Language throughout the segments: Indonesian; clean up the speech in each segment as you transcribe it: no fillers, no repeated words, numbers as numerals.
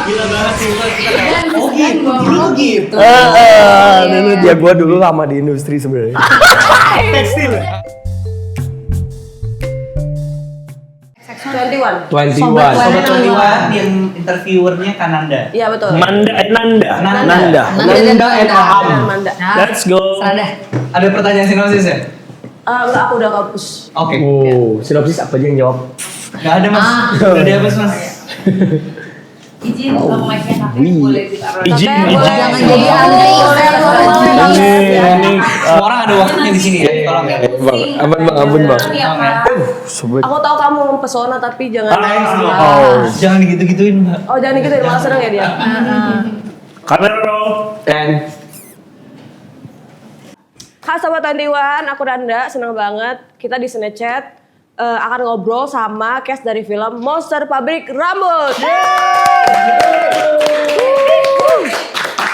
Gila banget sih. Oh gitu, dulu gitu. Ya gue dulu lama di industri sebenarnya. Tekstil. 21. Sobat 21 yang interviewernya Kananda. Iya betul. Nanda and Aham. Manda. Let's go. Ada pertanyaan sinopsis ya? Enggak, aku udah hapus. Oke. Sinopsis apa aja yang jawab? Gak ada mas. Udah dihapus mas. Izin mic-nya tapi boleh ditaruh. Izin. Jangan jadi Andri. Ini Semua orang ada waktunya di sini ya. Tolong ya. ampun bang. Aku tahu kamu mempesona tapi jangan. Jangan digitu-gituin mbak. Oh jangan gitu, malah seneng ya dia. Kamera roll. And Hai Sobat 21, aku Randa, senang banget kita di Snapchat akan ngobrol sama cast dari film Monster Pabrik Rambut.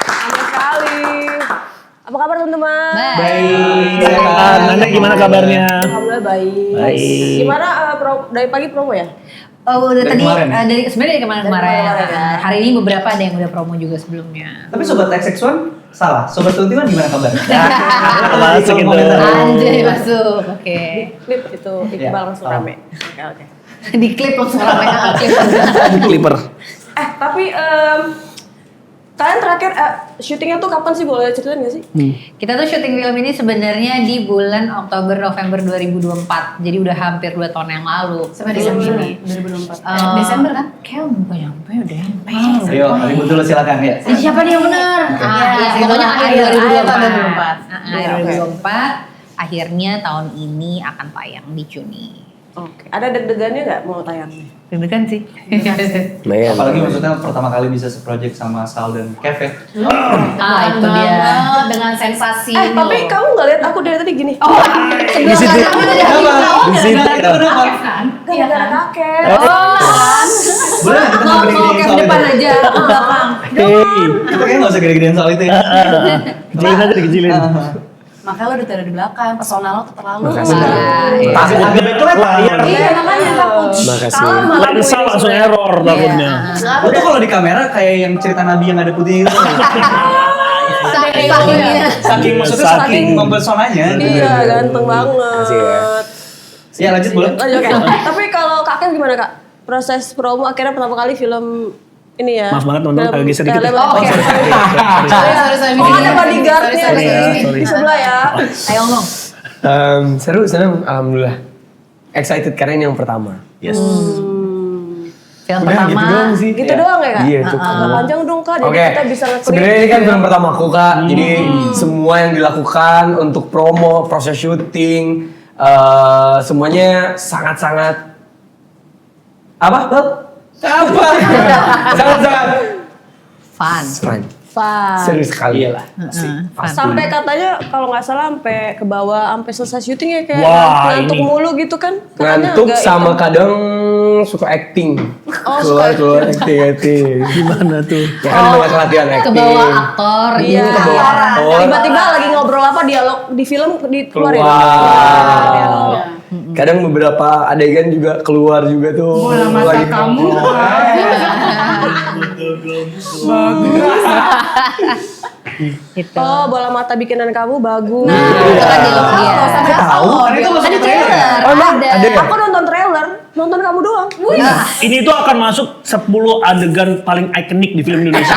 Sama sekali. Apa kabar teman-teman? Baik. Nanda gimana kabarnya? Alhamdulillah baik. Baik. Gimana dari pagi promo ya? Oh udah Dari tadi kemarin ya? sebenarnya dari kemarin-kemarin. Dari kemarin ya. Hari ini beberapa ada yang udah promo juga sebelumnya. Tapi sobat XX1 salah. Sobat 21 gimana kabarnya? Masuk itu. Anjay masuk, oke. Klip itu Ya. Iqbal langsung rame. Oke. Di klip langsung ramai klip. Clipper. Tapi kalian terakhir syutingnya tuh kapan sih, boleh ceritain nggak sih? Kita tuh syuting film ini sebenarnya di bulan Oktober November 2024. Jadi udah hampir 2 tahun yang lalu. Sampai Film Desember ini. 2024. Desember kan? Kayak nggak nyampe udah nyampe. Ayo, ribut dulu silakan ya. Siapa nih yang benar? Pokoknya akhir 2024. Akhir Oke. 2024. Akhirnya tahun ini akan tayang di Juni. Oke. Ada deg-degannya nggak mau tayangnya? Deg-degan sih. Apalagi maksudnya pertama kali bisa seproject sama Sal dan Kev ya. Itu dia. Dengan sensasi Tapi kamu nggak lihat aku dari tadi gini? Di situ. Di situ. Gara-gara kakek. Boleh nggak kita ngobrol Mau gede ke soal depan itu? aja, ke belakang. Kita kayaknya nggak usah gede-gedean soal itu ya. Kecilin aja dikecilin. Makanya lo udah taruh di belakang, pesona lo tuh terlalu. Makasih. Takut agak itu layar. Iya makanya takut. Makasih. Kalau malah Lensa gue langsung sebenarnya. error takutnya. Lo tuh kalau di kamera kayak yang cerita Nabi yang ada putih itu. Saking maksudnya saking mempesonanya. Iya, ganteng banget. Makasih ya. Ya lanjut boleh. Lanjut, oke. Tapi kalau kakek gimana kak? Proses promo akhirnya pertama kali film ini ya. Maaf banget, teman-teman, Film- agak geser dikit ya. Oke. Sorry. Oh ada bodyguardnya Sorry. di sebelah ya. Ayo ngomong. Seru, senang, alhamdulillah. Excited karena ini yang pertama. Yes. Film Udah, pertama. gitu doang sih. Gitu doang ya kak? Iya, cukup. Agak panjang dong kak, jadi Oke, kita bisa nge-clip. sebenarnya ini kan film pertama aku kak, jadi semua yang dilakukan untuk promo, proses syuting, semuanya sangat-sangat apa? Sangat-sangat Fun. fun. Fun. Serius sekali. Iyalah. Sampai katanya kalau nggak salah sampai ke bawah, sampai selesai syuting ya kayak Wah, ngantuk ini. mulu gitu kan? Katanya Ngantuk agak sama itu. kadang suka acting. Oh, suka keluar acting. Gimana tuh? Ya kan banyak latihan Ke acting. bawah aktor. Iya. Ke bawah aktor. Tiba-tiba lagi ngobrol apa dialog di film dikeluarin. Keluar. Kadang beberapa adegan juga keluar juga tuh. Bola mata Lagi kamu. Gitu. Oh, bola mata bikinan kamu bagus. Itu kan dialog dia. Tahu? Kan itu masuk Ada ke trailer. trailer. Oh, emang? Ada. Ada ya? Aku nonton trailer, nonton kamu doang. Ini tuh akan masuk 10 adegan paling ikonik di film Indonesia.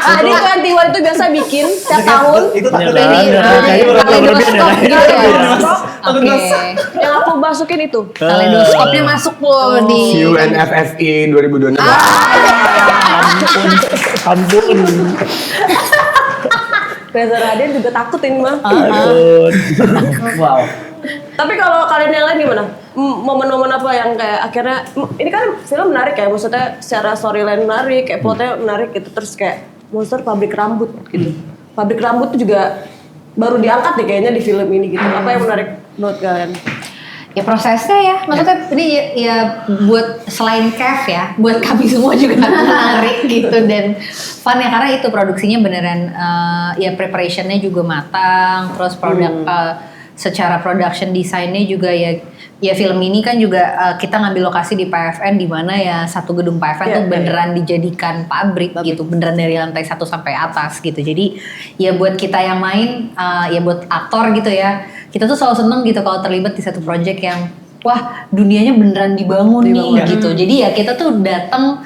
Jadi itu yang Tiwan itu biasa bikin tiap tahun. Itu takut Ini ini. kayaknya udah berlebihan ya. Kaleidoskop gitu ya. Takut Oke. dosa. Yang aku masukin itu. Kaleidoskopnya masuk loh di. View NFFI 2026. Ampun. Reza Radian juga takut ini mah. Ampun. Wow. Tapi kalau kalian yang lain gimana? Momen-momen apa yang kayak akhirnya ini kan film menarik ya, maksudnya secara storyline menarik, kayak plotnya menarik gitu, terus kayak Monster Pabrik Rambut gitu. Pabrik Rambut tuh juga baru diangkat nih kayaknya di film ini gitu. Apa yang menarik menurut kalian? Ya prosesnya ya, maksudnya ini ya buat selain Kev ya, buat kami semua juga menarik gitu dan fun ya karena itu produksinya beneran ya preparationnya juga matang, terus produk secara production desainnya juga ya ya film ini kan juga kita ngambil lokasi di PFN di mana ya satu gedung PFN tuh beneran dijadikan pabrik gitu, beneran dari lantai 1 sampai atas gitu. Jadi ya buat kita yang main, ya buat aktor gitu ya, kita tuh selalu seneng gitu kalau terlibat di satu project yang wah dunianya beneran dibangun nih gitu. Jadi ya kita tuh datang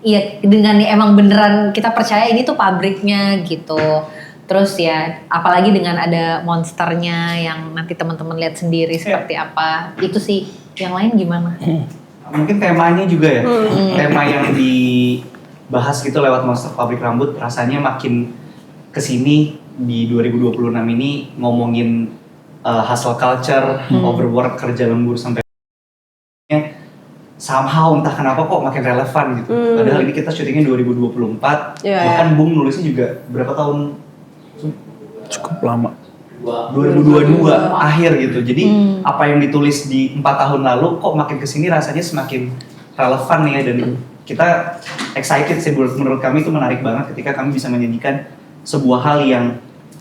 ya dengan emang beneran kita percaya ini tuh pabriknya gitu. Terus ya apalagi dengan ada monsternya yang nanti teman-teman lihat sendiri seperti apa. Itu sih. Yang lain gimana? Mungkin temanya juga ya. Tema yang dibahas gitu lewat Monster Pabrik Rambut rasanya makin kesini di 2026 ini ngomongin hustle culture, overwork, kerja lembur sampai somehow entah kenapa kok makin relevan gitu. Padahal ini kita syutingnya 2024, bahkan Bung nulisnya juga berapa tahun? Cukup lama. 2022 akhir gitu. Jadi apa yang ditulis di 4 tahun lalu kok makin kesini rasanya semakin relevan ya, dan kita excited sih. Menurut kami itu menarik banget ketika kami bisa menyanyikan sebuah hal yang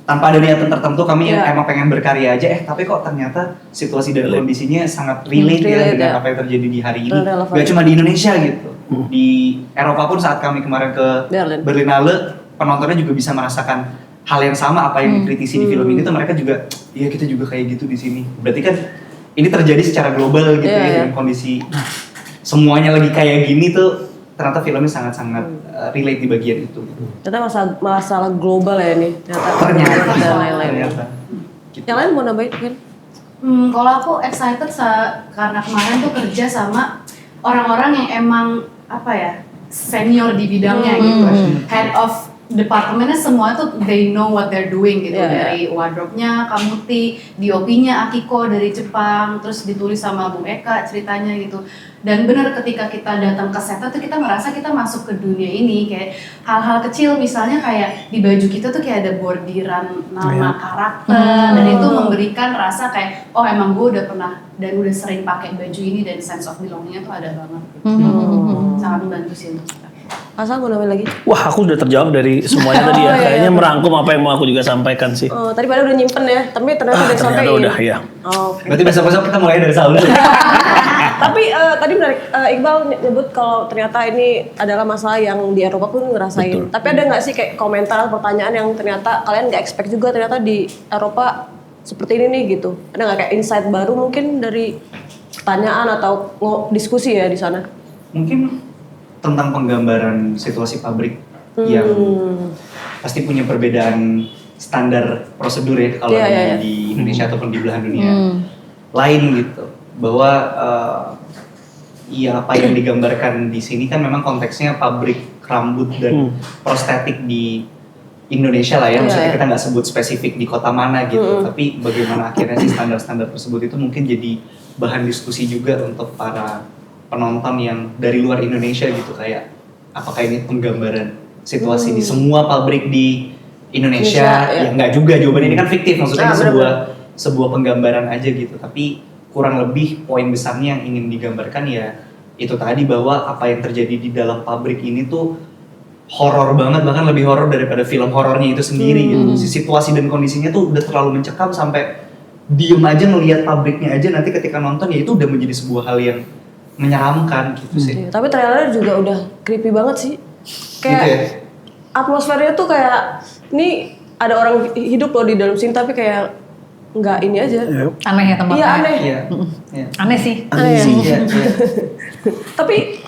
tanpa ada niatan tertentu, kami emang pengen berkarya aja, tapi kok ternyata situasi dan kondisinya sangat relate ya dengan apa yang terjadi di hari ini. Gak cuma di Indonesia gitu, di Eropa pun saat kami kemarin ke Berlinale, penontonnya juga bisa merasakan hal yang sama apa yang dikritisi di film ini tuh, mereka juga, iya kita juga kayak gitu di sini. Berarti kan ini terjadi secara global gitu ya, dengan kondisi semuanya lagi kayak gini tuh, ternyata filmnya sangat-sangat relate di bagian itu. Ternyata masalah global ya ini. Ternyata dan lain-lain. Yang lain mau nambahin kan? Kalau aku excited karena kemarin tuh kerja sama orang-orang yang emang apa ya, senior di bidangnya gitu, head of departemennya semua tuh they know what they're doing gitu, dari wardrobe-nya Kamuti, DOP-nya Akiko dari Jepang, terus ditulis sama Bung Eka ceritanya gitu. Dan benar ketika kita datang ke set tuh kita merasa kita masuk ke dunia ini, kayak hal-hal kecil misalnya kayak di baju kita tuh kayak ada bordiran nama karakter, dan itu memberikan rasa kayak oh emang gue udah pernah dan udah sering pakai baju ini, dan sense of belonging-nya tuh ada banget gitu. Sangat membantu sih untuk kita. Asal mau nambahin lagi? Wah, aku udah terjawab dari semuanya tadi ya. Kayaknya merangkum apa yang mau aku juga sampaikan sih. Oh, tadi pada udah nyimpen ya, tapi ternyata udah sampai. Ternyata udah ya. Berarti besok-besok kita mulai dari Saul. Tapi tadi menarik, Iqbal nyebut kalau ternyata ini adalah masalah yang di Eropa pun ngerasain. Betul. Tapi ada nggak sih kayak komentar, pertanyaan yang ternyata kalian nggak expect juga ternyata di Eropa seperti ini nih gitu? Ada nggak kayak insight baru mungkin dari pertanyaan atau diskusi ya di sana? Mungkin tentang penggambaran situasi pabrik yang pasti punya perbedaan standar prosedur ya kalau di Indonesia ataupun di belahan dunia lain gitu. Bahwa ya apa yang digambarkan di sini kan memang konteksnya pabrik rambut dan prostetik di Indonesia lah ya. Maksudnya kita nggak sebut spesifik di kota mana gitu, tapi bagaimana akhirnya sih standar-standar tersebut itu mungkin jadi bahan diskusi juga untuk para penonton yang dari luar Indonesia gitu, kayak apakah ini penggambaran situasi di semua pabrik di Indonesia? Ya nggak juga, jawaban ini kan fiktif, maksudnya ini sebuah penggambaran aja gitu, tapi kurang lebih poin besarnya yang ingin digambarkan ya itu tadi, bahwa apa yang terjadi di dalam pabrik ini tuh horor banget, bahkan lebih horor daripada film horornya itu sendiri gitu. Situasi dan kondisinya tuh udah terlalu mencekam sampai diem aja ngelihat pabriknya aja nanti ketika nonton ya itu udah menjadi sebuah hal yang menyeramkan gitu sih. Tapi trailernya juga udah creepy banget sih. Kayak gitu ya? Atmosfernya tuh kayak ini ada orang hidup loh di dalam sini, tapi kayak nggak ini aja. Aneh ya tempatnya. Iya aneh. Iya. Aneh sih. Iya. Tapi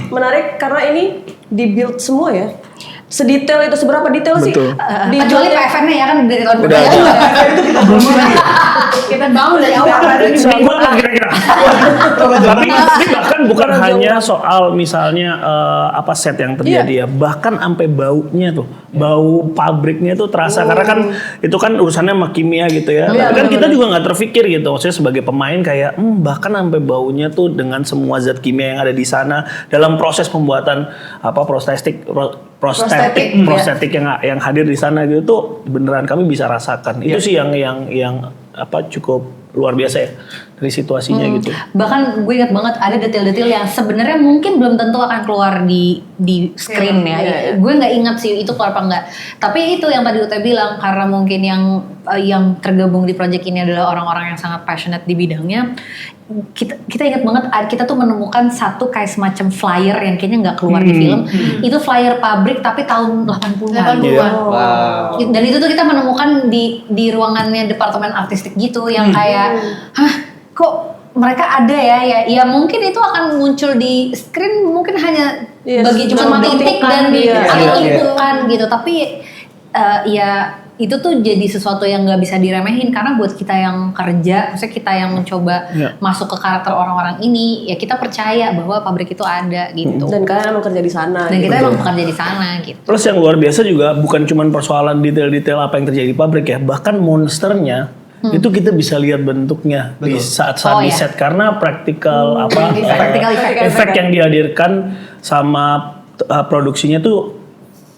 menarik karena ini dibuild semua ya. Sedetail itu, seberapa detail sih? Kecuali PFN-nya ya kan dari tahun Udah aja. Kita bangun dari awal. Kira-kira. Tapi bahkan bukan hanya soal misalnya apa set yang terjadi ya, bahkan sampai baunya tuh, bau pabriknya tuh terasa karena kan itu kan urusannya sama kimia gitu ya. Tapi kan kita juga nggak terpikir gitu, maksudnya sebagai pemain kayak bahkan sampai baunya tuh dengan semua zat kimia yang ada di sana dalam proses pembuatan apa prostetik yang hadir di sana gitu tuh beneran kami bisa rasakan. Itu sih yang apa cukup luar biasa ya. dari situasinya gitu. Bahkan gue ingat banget ada detail-detail yang sebenarnya mungkin belum tentu akan keluar di screen ya. Gue nggak ingat sih itu keluar apa enggak. Tapi itu yang tadi Ute bilang, karena mungkin yang tergabung di project ini adalah orang-orang yang sangat passionate di bidangnya. Kita ingat banget kita tuh menemukan satu kayak semacam flyer yang kayaknya nggak keluar di film. Itu flyer pabrik tapi tahun 80-an. Wow. Dan itu tuh kita menemukan di ruangannya departemen artistik gitu yang kayak kok mereka ada ya mungkin itu akan muncul di screen mungkin hanya bagi cuma titik dan tumpukan gitu, tapi ya itu tuh jadi sesuatu yang nggak bisa diremehin karena buat kita yang kerja, maksudnya kita yang mencoba masuk ke karakter orang-orang ini, ya kita percaya bahwa pabrik itu ada gitu. Dan kalian emang kerja di sana. Dan kita emang bekerja di sana gitu. Plus yang luar biasa juga bukan cuma persoalan detail-detail apa yang terjadi di pabrik ya, bahkan monsternya itu kita bisa lihat bentuknya di saat-saat di set karena praktikal efek yang dihadirkan sama produksinya tuh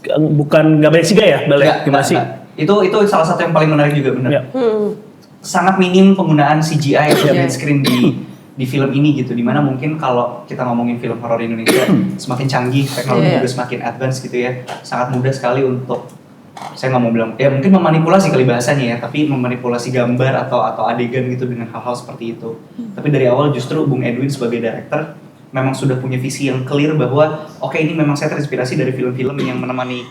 bukan nggak banyak sih ya gimana sih? Itu salah satu yang paling menarik juga benar. Sangat minim penggunaan CGI atau green screen di film ini gitu, dimana mungkin kalau kita ngomongin film horor Indonesia semakin canggih, teknologi juga semakin advance gitu ya, sangat mudah sekali untuk, saya nggak mau bilang ya mungkin memanipulasi kali bahasanya ya, tapi memanipulasi gambar atau adegan gitu dengan hal-hal seperti itu. Tapi dari awal justru Bung Edwin sebagai director memang sudah punya visi yang clear bahwa oke, ini memang saya terinspirasi dari film-film yang menemani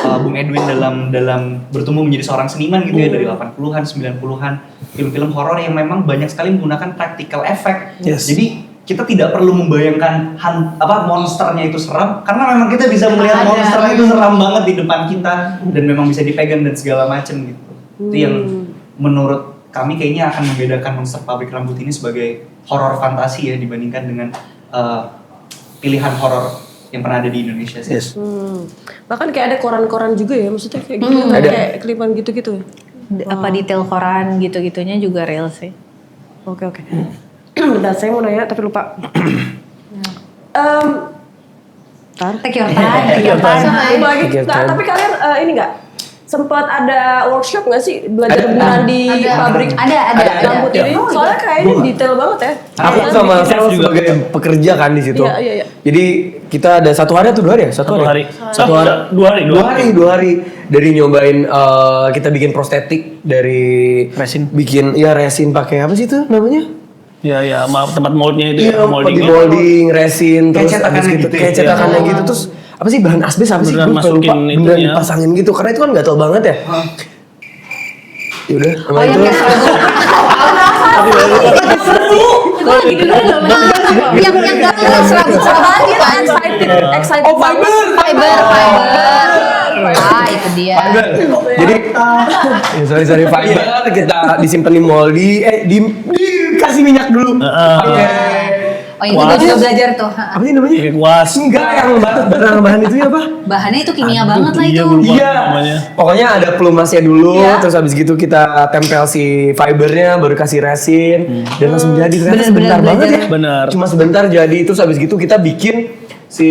Bung Edwin dalam bertumbuh menjadi seorang seniman gitu ya, dari 80-an, 90-an, film-film horor yang memang banyak sekali menggunakan practical effect. Jadi kita tidak perlu membayangkan monsternya itu seram, karena memang kita bisa melihat monsternya itu seram banget di depan kita dan memang bisa dipegang dan segala macam gitu. Itu yang menurut kami kayaknya akan membedakan Monster Pabrik Rambut ini sebagai horor fantasi ya, dibandingkan dengan pilihan horor yang pernah ada di Indonesia sih. Bahkan kayak ada koran-koran juga ya, maksudnya kayak gitu, kayak klipan gitu-gitu. Apa detail koran gitu-gitunya juga real sih. Oke. Bentar, saya mau nanya tapi lupa. Take your time. Tapi kalian ini nggak sempat ada workshop nggak sih belajar beneran di pabrik? Ada. Rambut ini? Soalnya kayaknya detail banget ya. Aku sama Sel sebagai pekerja kan di situ. Iya. Jadi kita ada 1 hari atau 2 hari ya? 1 hari. 2 hari. Dari nyobain kita bikin prostetik dari resin. Bikin resin pakai apa sih itu namanya? Ya, tempat moldnya itu molding, resin, terus abis gitu, kayak cetakannya gitu, terus apa sih bahan asbes apa sih? Beneran masukin itu beneran ya. dipasangin gitu, karena itu kan gatel banget ya. Yaudah, sama itu. Yang gatel serabut excited. Oh, fiber. Itu dia. Fiber. Jadi, sorry fiber kita disimpan di moldi, dikasih minyak dulu. Oh itu gue juga belajar tuh. Apa sih namanya? Kuas. Enggak, yang bahan itu ya apa? Bahannya itu kimia banget lah itu. Iya. Pokoknya ada pelumasnya dulu, terus habis gitu kita tempel si fibernya, baru kasih resin, dan langsung jadi. Ternyata sebentar banget ya. Bener. Cuma sebentar jadi, terus habis gitu kita bikin si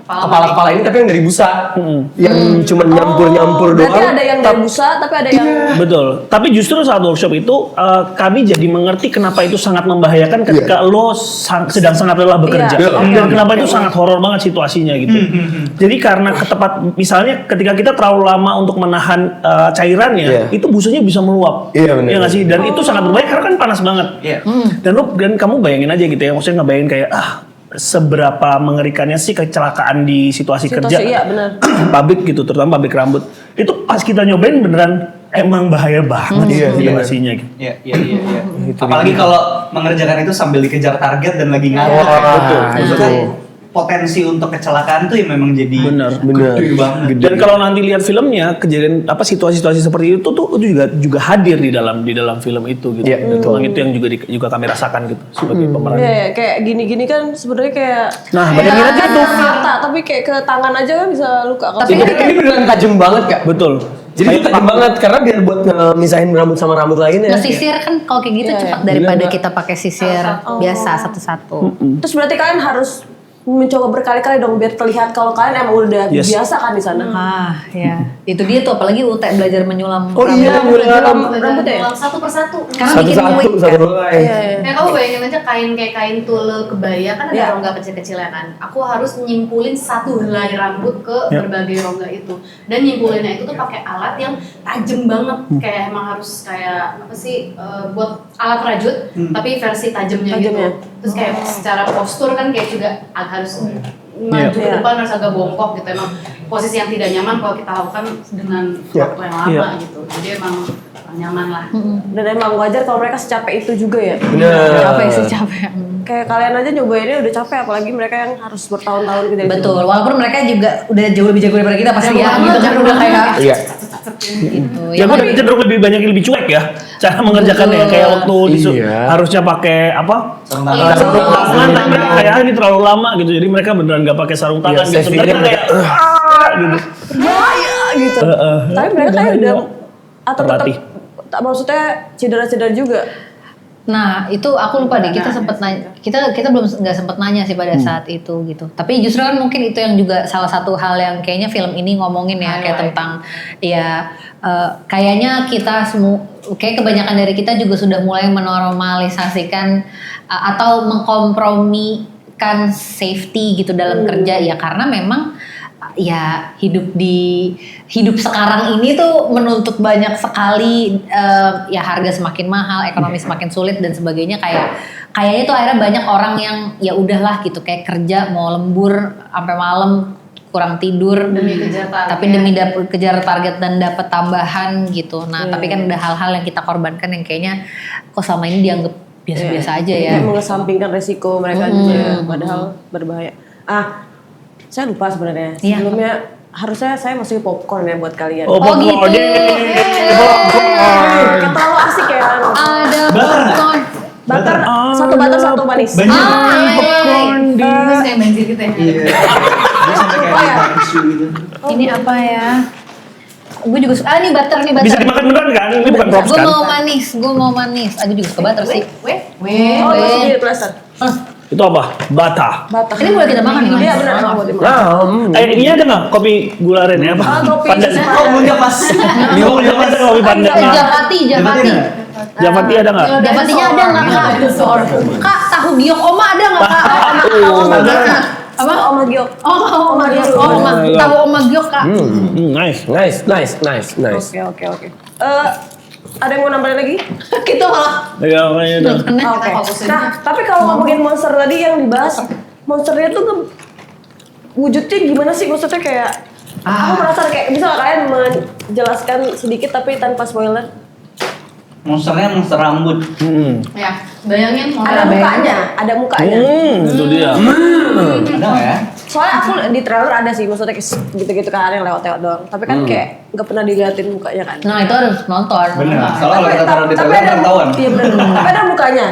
kepala ini tapi yang dari busa, yang cuma nyampur doang. Berarti ada yang dari busa, tapi ada yang betul. Tapi justru saat workshop itu kami jadi mengerti kenapa itu sangat membahayakan ketika lo sedang sangat lelah bekerja. Dan kenapa itu sangat horor banget situasinya gitu. Jadi karena misalnya ketika kita terlalu lama untuk menahan cairannya, itu busanya bisa meluap. Iya nggak sih? Dan itu sangat berbahaya karena kan panas banget. Dan kamu bayangin aja gitu ya, maksudnya ngebayangin kayak seberapa mengerikannya sih kecelakaan di situasi kerja. Iya, benar. Pabrik gitu, terutama pabrik rambut. Itu pas kita nyobain beneran emang bahaya banget situasinya gitu. Iya. Apalagi kalau mengerjakan itu sambil dikejar target dan lagi ngantuk. Betul. Potensi untuk kecelakaan tuh yang memang jadi gede banget. Dan kalau nanti lihat filmnya, kejadian situasi-situasi seperti itu tuh juga hadir di dalam film itu gitu. Memang itu yang juga kami rasakan gitu sebagai pemeran. Iya, kayak gini-gini kan sebenarnya kayak bayangin aja tuh mata, tapi kayak ke tangan aja kan bisa luka. Tapi ini beneran tajam banget Kak. Betul. Jadi itu tajam banget karena biar buat misahin rambut sama rambut lainnya. Ngesisir kan kalau kayak gitu cepat daripada kita pakai sisir biasa satu-satu. Terus berarti kalian harus mencoba berkali-kali dong biar terlihat kalau kalian emang udah Yes. biasa kan di sana. Ya. Itu dia tuh apalagi UT belajar menyulam. Oh iya, Menyulam mulai. rambut ya? Satu persatu. Karena bikin Satu-satu, wig satu kan. mulai. Iya. Ya kamu bayangin aja kayak kain tulle kebaya kan ada Iya. rongga kecil-kecilnya kan. Aku harus nyimpulin satu helai rambut ke Iya. berbagai rongga itu. Dan nyimpulinnya itu tuh pakai alat yang tajam banget. Kayak emang harus kayak apa sih buat alat rajut tapi versi tajamnya gitu. Tajamnya. Terus kayak secara postur kan kayak juga harus maju ke Iya. depan, harus agak bongkok gitu. Emang posisi yang tidak nyaman kalau kita lakukan dengan waktu yang lama Iya. gitu. Jadi emang nyaman lah. Dan emang wajar kalau mereka secapek itu juga ya. Bener. Capek sih capek. Kayak kalian aja nyobainnya udah capek, apalagi mereka yang harus bertahun-tahun gitu. Betul, walaupun mereka juga udah jauh lebih jago daripada kita pasti Jago ya, banget, gitu kan jago udah kayak banget. Iya. gitu. Ya gue cenderung lebih banyak yang lebih cuek ya cara mengerjakannya. Betul. Kayak waktu Iya. harusnya pakai apa? Sarung Iya. tangan. Sarung tangan, tapi mereka kayak ini terlalu lama gitu. Jadi mereka beneran nggak pakai sarung tangan Iya, gitu. safety Mereka nya kayak gitu. bahaya gitu. Tapi mereka kayak udah atau tetap Terlatih. maksudnya cedera-cedera juga. Nah itu aku lupa deh kita sempat nanya kita belum nggak sempat nanya sih pada saat itu gitu. Tapi justru kan mungkin itu yang juga salah satu hal yang kayaknya film ini ngomongin ya kayak tentang ya kayaknya kita semua kayak kebanyakan dari kita juga sudah mulai menormalisasikan atau mengkompromikan safety gitu dalam kerja ya karena memang ya hidup sekarang ini tuh menuntut banyak sekali ya harga semakin mahal, ekonomi semakin sulit dan sebagainya kayaknya tuh akhirnya banyak orang yang ya udahlah gitu kayak kerja mau lembur sampai malam kurang tidur Demi kejar target. tapi demi kejar target dan dapat tambahan gitu. Nah, tapi kan ada hal-hal yang kita korbankan yang kayaknya kok selama ini dianggap biasa-biasa aja ya. Kayak mengesampingkan resiko mereka juga, padahal berbahaya. Saya lupa sebenarnya. Iya. Sebelumnya harusnya saya masukin popcorn ya buat kalian. Oh, Oh, popcorn. gitu. Yeay, popcorn. Kan terlalu asik ya. Ada Butter nggak? popcorn. Butter, satu butter, satu manis. Banyak. Popcorn di Terus kayak bensin gitu ya. Iya. Dia sampai kayak di barbecue gitu. Ini apa ya? Gue juga suka. Ini butter nih butter. bisa dimakan beneran kan? Ini bukan props Gue kan? mau manis. Aku juga suka butter sih. Weh. Oh, masih di plaster. Itu apa? Bata. Batak. Ini boleh kita makan nih, Mas? Iya benar. Buat dimakan. Ini ada nggak kopi gula aren ya apa? Kopi Pandan. susu. Oh, punya pas. Lima punya pas kopi pandan. Japati. Japati ada nggak? Japatinya ada nggak kak? Kak, tahu giok oma ada nggak kak? Oma giok. Apa? Oma giok. Oma giok. Tahu oma giok kak? Nice. Nice. Oke. Ada yang mau nambahin lagi? Kita malah. Ya, makanya itu. Oke. Nah, tapi kalau ngomongin monster tadi yang dibahas, monsternya tuh wujudnya gimana sih? Maksudnya kayak aku penasaran kayak bisa nggak kalian menjelaskan sedikit tapi tanpa spoiler? Monsternya monster rambut. Ya, bayangin mau Ada mukanya. Itu dia. Ada nggak ya? Soalnya aku di trailer ada sih, maksudnya kayak gitu-gitu kan yang lewat-lewat doang. Tapi kan kayak nggak pernah diliatin mukanya kan. Nah itu harus nonton. Bener. Soalnya kalau kita taruh di Tapi trailer ada kan ketahuan. Iya bener. Tapi ada mukanya.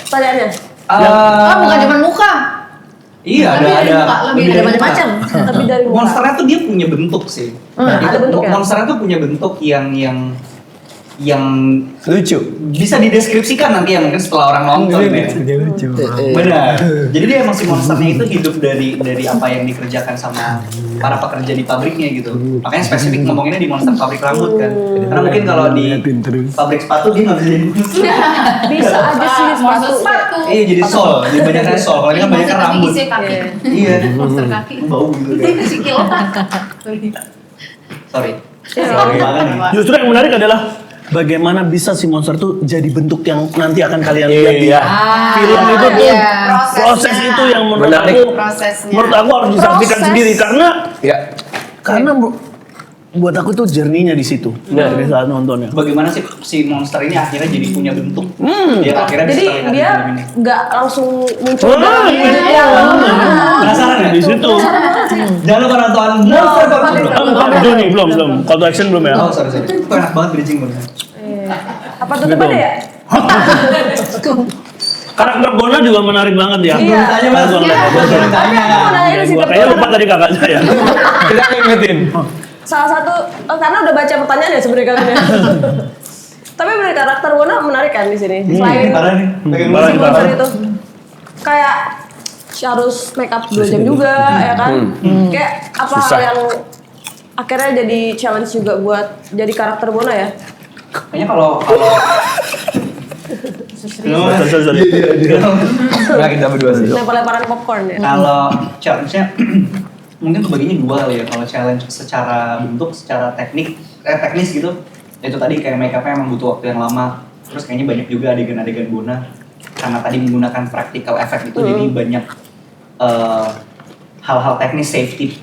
Pertanyaannya. Bukan cuma muka. Iya, Lebih dari ada. muka, lebih dari Ada muka. macam-macam. Tapi dari muka. Monsternya tuh dia punya bentuk sih. ada bentuknya. Monsternya tuh punya bentuk yang Lucu. bisa dideskripsikan nanti ya mungkin setelah orang nonton ya. Lucu. Benar. Jadi dia emang si monsternya itu hidup dari apa yang dikerjakan sama para pekerja di pabriknya gitu. Makanya spesifik ngomonginnya di monster pabrik rambut kan. Karena mungkin kalau di pabrik sepatu dia nggak bisa jadi monster. Bisa aja sih monster sepatu. sepatu. Iya jadi sol, jadi banyaknya sol. Kalau ini kan banyaknya Monster tapi rambut. isinya kaki. Iya. Monster kaki. Bau gitu kan. Sikil. Sorry. Iya. Sorry banget nih. Justru yang menarik adalah bagaimana bisa si monster tuh jadi bentuk yang nanti akan kalian lihat di Iya. film itu tuh. iya. Proses itu yang menurut Menarik. aku Prosesnya. menurut aku harus disaksikan Proses. sendiri Ya. karena buat aku tuh journey-nya di situ dari saat nontonnya. Bagaimana sih si monster ini akhirnya jadi punya bentuk? Dia akhirnya Jadi bisa terlihat di dia film ini. nggak langsung muncul Oh, dalam iya. wujudnya. Penasaran ya? Di situ. Jangan lupa nonton Monster Pabrik Rambut. Belum. Call to action belum ya? Oh sorry. Itu enak banget bridging bener. Apa tutup ada ya? Karakter Bona juga menarik banget ya. Iya. Tanya mas. Tanya. Aku mau nanya sih, Gua kayaknya lupa tadi kakak saya. Kita ingetin. Salah satu karena udah baca pertanyaan ya sebenarnya kalian ya. Tapi bener karakter Wona menarik kan di sini. Selain Parah nih. Pegang Parah si nih, monster parah. itu kayak harus make up 2 jam juga ya kan. Kayak apa Susah. yang akhirnya jadi challenge juga buat jadi karakter Bona ya? Kayaknya kalau Nah, kita berdua sih. Lempar-lemparan popcorn ya. kalau challenge-nya mungkin kebaginya 2 kali ya. Kalau challenge secara bentuk, secara teknis gitu, itu tadi kayak make up-nya emang butuh waktu yang lama. Terus kayaknya banyak juga adegan-adegan Bona karena tadi menggunakan practical effect itu, jadi banyak hal-hal teknis safety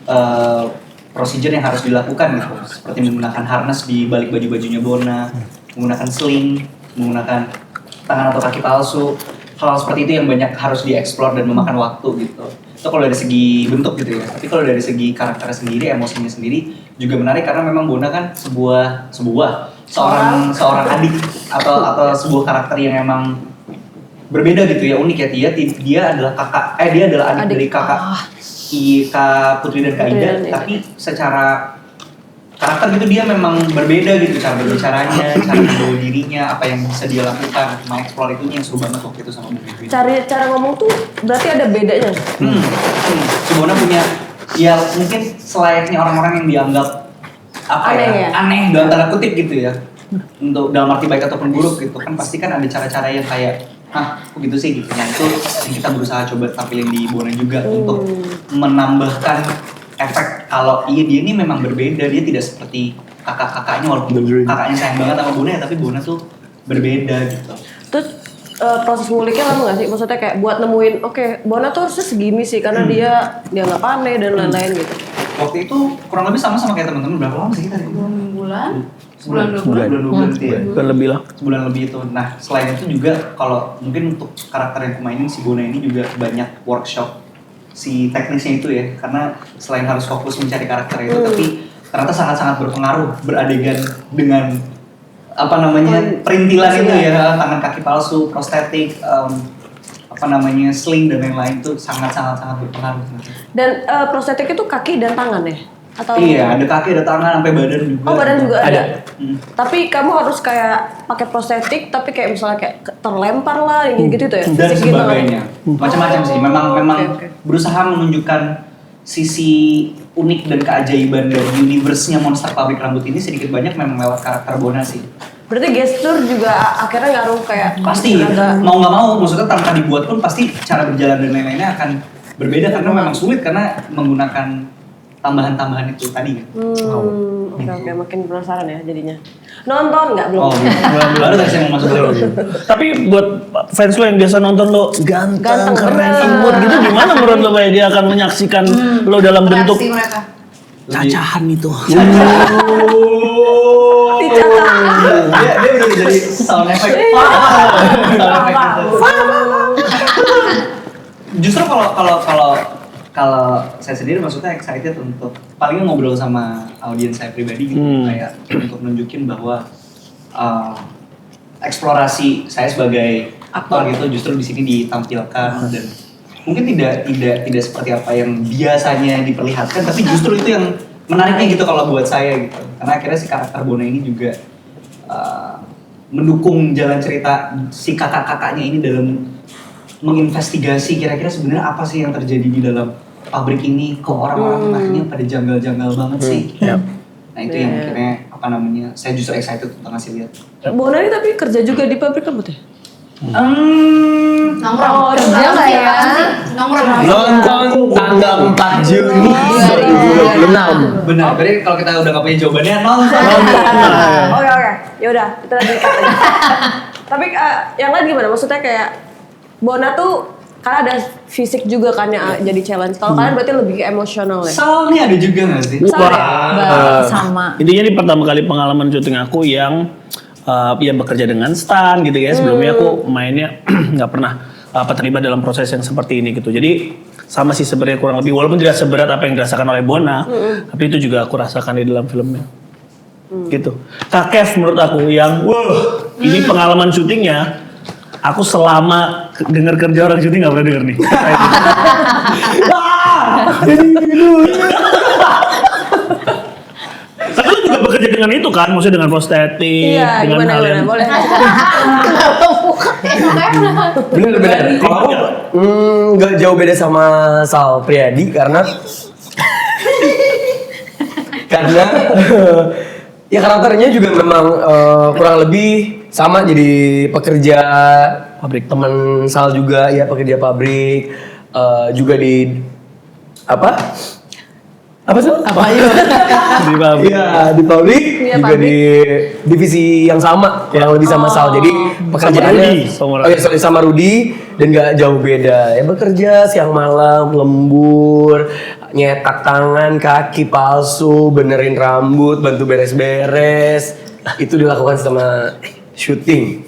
procedure yang harus dilakukan gitu. Seperti menggunakan harness di balik baju-bajunya Bona, menggunakan sling, menggunakan tangan atau kaki palsu. Hal seperti itu yang banyak harus dieksplor dan memakan waktu gitu. Itu kalau dari segi bentuk gitu ya. Tapi kalau dari segi karakternya sendiri, emosinya sendiri juga menarik karena memang Bona kan seorang adik atau sebuah karakter yang emang berbeda gitu ya, unik ya. Dia adalah adik dari kakak Kak Putri dan Kak Ida, tapi secara karakter gitu dia memang berbeda gitu, cara berbicaranya, cara membawa dirinya, apa yang bisa dia lakukan, mengeksplor itunya yang seru banget waktu itu sama movie. Cara ngomong tuh berarti ada bedanya. Si Bona punya, ya mungkin selayaknya orang-orang yang dianggap aneh dalam tanda kutip gitu ya, untuk dalam arti baik ataupun buruk gitu kan, pasti kan ada cara-cara yang kayak kok gitu sih gitu. Nah itu yang kita berusaha coba tampilin di Bona juga untuk menambahkan efek kalau dia ini memang berbeda, dia tidak seperti kakak-kakaknya walaupun kakaknya sayang banget sama Bona ya, tapi Bona tuh berbeda gitu. Terus proses nguliknya lama nggak sih? Maksudnya kayak buat nemuin, oke, Bona tuh harusnya segini sih karena dia nggak aneh dan lain-lain gitu. Waktu itu kurang lebih sama kayak teman-teman. Berapa lama sih kita? 2 bulan? Sebulan 2 bulan gitu ya. Bukan lebih lah. Sebulan lebih itu. Nah selain itu juga kalau mungkin untuk karakter yang kumainin si Bona ini juga banyak workshop si teknisnya itu ya, karena selain harus fokus mencari karakter itu, tapi ternyata sangat-sangat berpengaruh beradegan dengan perintilan itu ya, tangan kaki palsu, prostetik, sling dan lain-lain itu sangat berpengaruh. Dan prostetik itu kaki dan tangan ya? Atau Iya, ada kaki, ada tangan, sampai badan juga. Oh, badan juga ada. Tapi Hmm. kamu harus kayak pakai prostetik, tapi kayak misalnya kayak terlempar lah, gitu ya. Dan Fisik gitu kan? sebagainya. Macam-macam sih. Memang Oke. berusaha menunjukkan sisi unik dan keajaiban dari universe-nya Monster Pabrik Rambut ini sedikit banyak memang lewat karakter Bona sih. Berarti gestur juga akhirnya ngaruh kayak Pasti mau nggak mau, maksudnya tanpa dibuat pun pasti cara berjalan dan lain-lainnya akan berbeda karena memang sulit karena menggunakan tambahan-tambahan itu tadi kan. Oke, makin penasaran ya jadinya. Nonton nggak belum? Oh, baru tadi saya mau masuk lagi. Tapi buat fans lo yang biasa nonton lo ganteng, keren, bener. imut gitu, gimana menurut lo kayak dia akan menyaksikan lo dalam bentuk Reaksi mereka. cacahan itu? Dia udah jadi sound effect. Justru kalau saya sendiri maksudnya excited untuk paling ngobrol sama audiens saya pribadi gitu, kayak untuk nunjukin bahwa eksplorasi saya sebagai aktor gitu justru di sini ditampilkan dan mungkin tidak seperti apa yang biasanya diperlihatkan, tapi justru itu yang menariknya gitu kalau buat saya gitu, karena akhirnya si karakter Bona ini juga mendukung jalan cerita si kakak-kakaknya ini dalam menginvestigasi kira-kira sebenarnya apa sih yang terjadi di dalam pabrik ini, kok orang-orang akhirnya pada janggal-janggal banget sih. Nah itu yang akhirnya saya justru excited untuk ngasih lihat. Bona ini tapi kerja juga di pabrik rambut ya? Nongkrong. kerja nggak ya? Nongkrong. Nonton tanggal 4 Juni 2026. Benar, berarti kalau kita udah gak punya jawabannya nonton. Oke. Yaudah, kita lagi cut aja. Tapi yang lain gimana? Maksudnya kayak Bona tuh kan ada fisik juga kan yang jadi challenge. Kalau kalian berarti lebih ke emosional ya? Soalnya ada juga gak sih? Sama. Intinya ini pertama kali pengalaman syuting aku yang ya bekerja dengan stan gitu ya. Sebelumnya aku mainnya nggak pernah terlibat dalam proses yang seperti ini gitu. Jadi sama sih sebenarnya kurang lebih, walaupun tidak seberat apa yang dirasakan oleh Bona, tapi itu juga aku rasakan di dalam filmnya. Gitu. Kak Kev menurut aku yang ini pengalaman syutingnya aku selama denger kerja orang syuting nggak pernah denger nih. Tapi lu juga bekerja dengan itu kan, maksudnya dengan prostetik, Iya, dengan gimana hal gimana yang boleh. Bener. Kalau aku nggak jauh beda sama Sal Priadi karena ya karakternya juga memang kurang lebih sama, jadi pekerja pabrik. Teman Sal juga ya pekerja pabrik, juga di apa sih? di pabrik. Iya, di pabrik Iya, juga pabrik. di divisi yang sama, kurang lebih sama Sal. Jadi pekerjaannya sama Rudi dan nggak jauh beda. Ya bekerja siang malam, lembur, nyetak tangan, kaki palsu, benerin rambut, bantu beres-beres. Itu dilakukan sama syuting.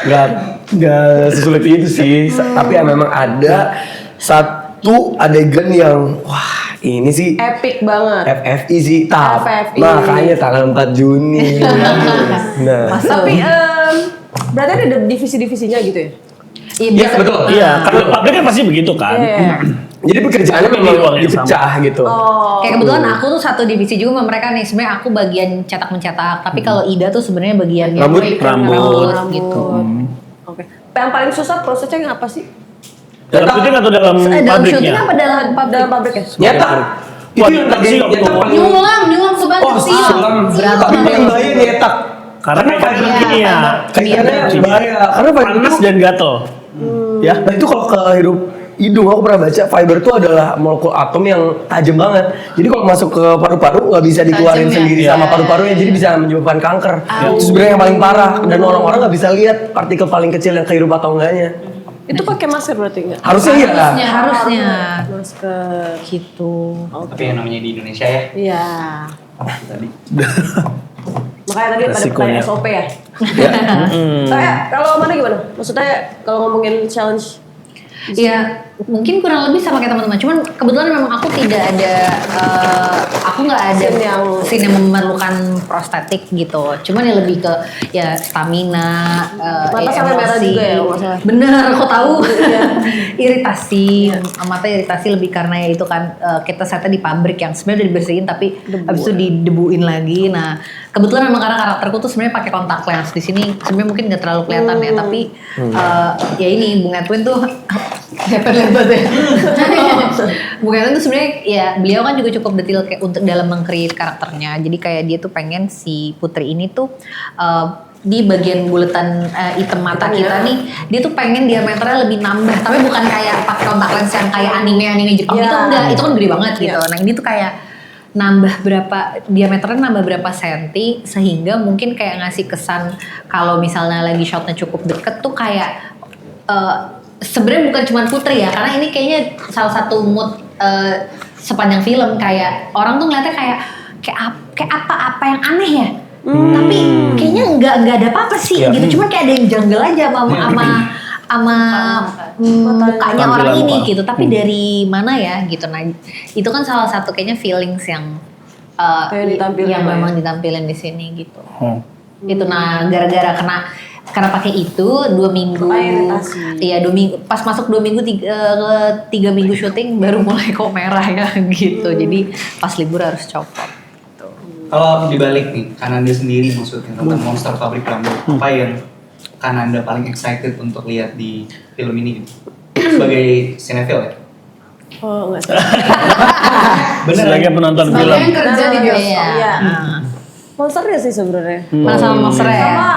Nggak sesulit itu sih. Tapi ya memang ada satu adegan yang wah ini sih Epic banget. FFI sih, FFI. makanya tanggal 4 Juni. Nah, Tapi berarti ada divisi-divisinya gitu ya? iya betul. Iya, karena pabrik kan pasti begitu kan. Iya. Jadi pekerjaannya memang Di ruang yang dipecah gitu. Oh. Kayak kebetulan aku tuh satu divisi juga sama mereka nih. Sebenarnya aku bagian cetak mencetak, tapi kalau Ida tuh sebenarnya bagian yang Rambut. gitu. Oke. Yang paling susah prosesnya yang apa sih? Dalam syuting atau dalam Dalam syuting pabriknya? apa dalam Dalam pabrik ya? Nyata. Itu Wah, yang pasti tadi waktu paling Nyulam sebanyak oh, sih. berat tapi banget. paling bahaya nyetak. Karena fiber kimia. Kayaknya bahaya. Karena fiber Panas itu, dan gatel. Ya. nah itu kalau ke hirup hidung aku pernah baca fiber itu adalah molekul atom yang tajam banget. Jadi kalau masuk ke paru-paru nggak bisa dikeluarin Tajam ya? sendiri sama paru-parunya, jadi bisa menyebabkan kanker. Itu sebenarnya yang paling parah dan orang-orang nggak bisa lihat partikel paling kecil yang kehirup atau enggaknya. Itu pakai masker berarti enggak? Harusnya iya. Harusnya Masker. gitu. Tapi yang namanya di Indonesia ya. Iya. Tadi. Makanya tadi pada Resikonya. pertanyaan SOP ya. Kalau mana gimana? Maksudnya kalau ngomongin challenge Iya, mungkin kurang lebih sama kayak teman-teman. Cuman kebetulan memang aku tidak ada, aku nggak ada scene yang memerlukan prostetik gitu. Cuman ya lebih ke ya stamina, Mata sampai merah juga ya, kalau nggak salah. Bener, aku tahu. Iritasi, mata iritasi lebih karena ya itu kan kita setnya di pabrik yang sebenarnya udah dibersihin tapi habis itu didebuin lagi. Nah kebetulan memang karena karakterku tuh sebenarnya pakai kontak lens di sini sebenarnya mungkin nggak terlalu kelihatan ya, tapi ya ini Bung Edwin tuh lebar ya. Bung Edwin tuh sebenarnya ya beliau kan juga cukup detail kayak untuk dalam meng-create karakternya. Jadi kayak dia tuh pengen si Putri ini tuh di bagian buletan item mata kita nih, dia tuh pengen diameternya lebih nambah, tapi bukan kayak pakai kontak lens yang kayak anime Jepang itu enggak, itu kan gede banget gitu. Nah ini tuh kayak nambah berapa diameternya, nambah berapa senti sehingga mungkin kayak ngasih kesan kalau misalnya lagi shotnya cukup deket tuh kayak sebenarnya bukan cuma Putri ya, karena ini kayaknya salah satu mood sepanjang film, kayak orang tuh ngeliatnya kayak apa yang aneh ya, tapi kayaknya nggak ada apa-apa sih gitu, cuma kayak ada yang janggal aja sama mukanya orang ini gitu, tapi dari mana ya gitu. Nah itu kan salah satu kayaknya feelings yang yang memang ditampilin di sini gitu. Gitu. Nah gara-gara karena pakai itu 2 minggu, iya 2 minggu, pas masuk 2 minggu 3 minggu syuting baru mulai kok merah ya gitu. Jadi pas libur harus copot. Kalau dibalik nih, Kananda sendiri maksudnya tentang Monster Pabrik Rambut, apa yang Kananda paling excited untuk lihat di film ini gitu? Sebagai cinephile ya? Oh enggak sih. Bener Sebagai penonton film. Sebagai yang kerja di bioskop. Iya. Monsternya sih sebenarnya. Mana sama monster ya? Sama